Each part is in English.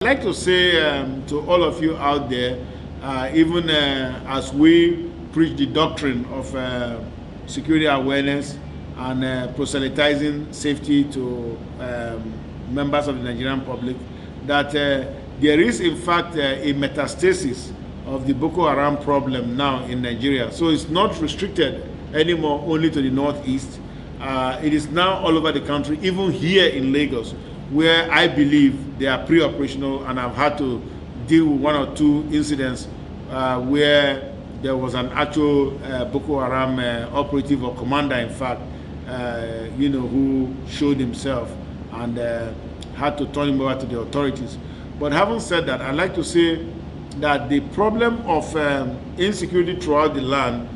I'd like to say to all of you out there, even as we preach the doctrine of security awareness and proselytizing safety to members of the Nigerian public, that there is in fact a metastasis of the Boko Haram problem now in Nigeria. So it's not restricted anymore only to the northeast. It is now all over the country, even here in Lagos, where I believe they are pre-operational, and I've had to deal with one or two incidents where there was an actual Boko Haram operative or commander, in fact, who showed himself and had to turn him over to the authorities. But having said that, I'd like to say that the problem of insecurity throughout the land,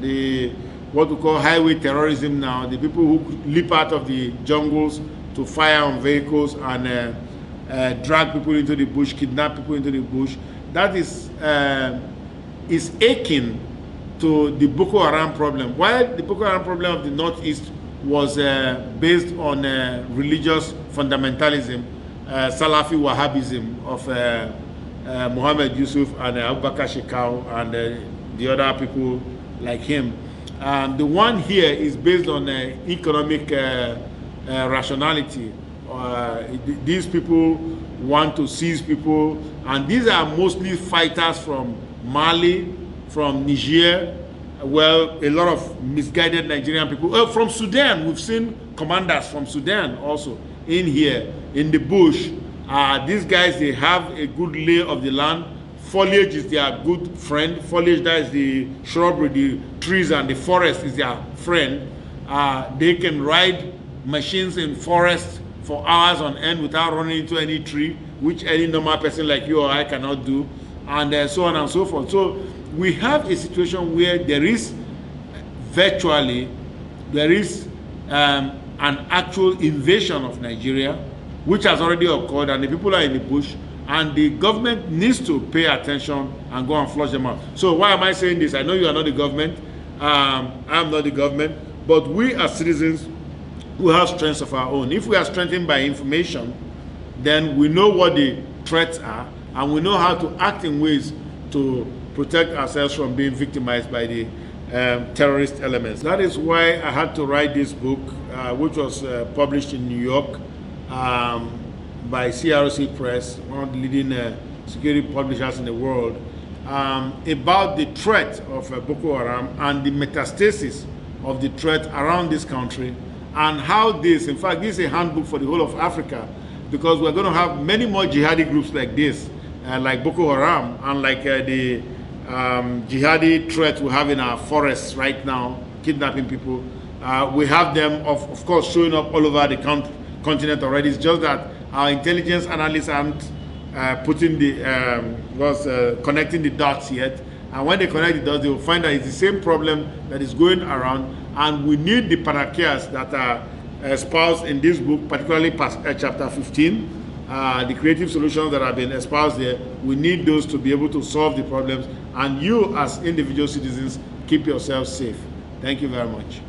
what we call highway terrorism now, the people who leap out of the jungles to fire on vehicles and drag people into the bush, kidnap people into the bush, that is akin to the Boko Haram problem. While the Boko Haram problem of the Northeast was based on religious fundamentalism, Salafi Wahhabism of Muhammad Yusuf and Abubakar Shekau and the other people like him. The one here is based on economic rationality. These people want to seize people, and these are mostly fighters from Mali, from Niger, well, a lot of misguided Nigerian people. From Sudan, we've seen commanders from Sudan also in here, in the bush. These guys, they have a good lay of the land. Foliage is their good friend. Foliage, that is the shrubbery, the trees and the forest is their friend. They can ride machines in forest for hours on end without running into any tree, which any normal person like you or I cannot do, and so on and so forth. So we have a situation where there is an actual invasion of Nigeria, which has already occurred, and the people are in the bush, and the government needs to pay attention and go and flush them out. So why am I saying this? I know you are not the government. I'm not the government, but we as citizens who have strengths of our own, if we are strengthened by information, then we know what the threats are, and we know how to act in ways to protect ourselves from being victimized by the terrorist elements. That is why I had to write this book, which was published in New York by CRC Press, one of the leading security publishers in the world, about the threat of Boko Haram and the metastasis of the threat around this country, and how this, in fact, this is a handbook for the whole of Africa, because we're going to have many more jihadi groups like this, like Boko Haram, and like the jihadi threat we have in our forests right now, kidnapping people. We have them, of course, showing up all over the continent already. It's just that our intelligence analysts aren't putting connecting the dots yet. And when they connect the dots, they will find that it's the same problem that is going around. And we need the panaceas that are espoused in this book, particularly chapter 15, the creative solutions that have been espoused there. We need those to be able to solve the problems. And you, as individual citizens, keep yourselves safe. Thank you very much.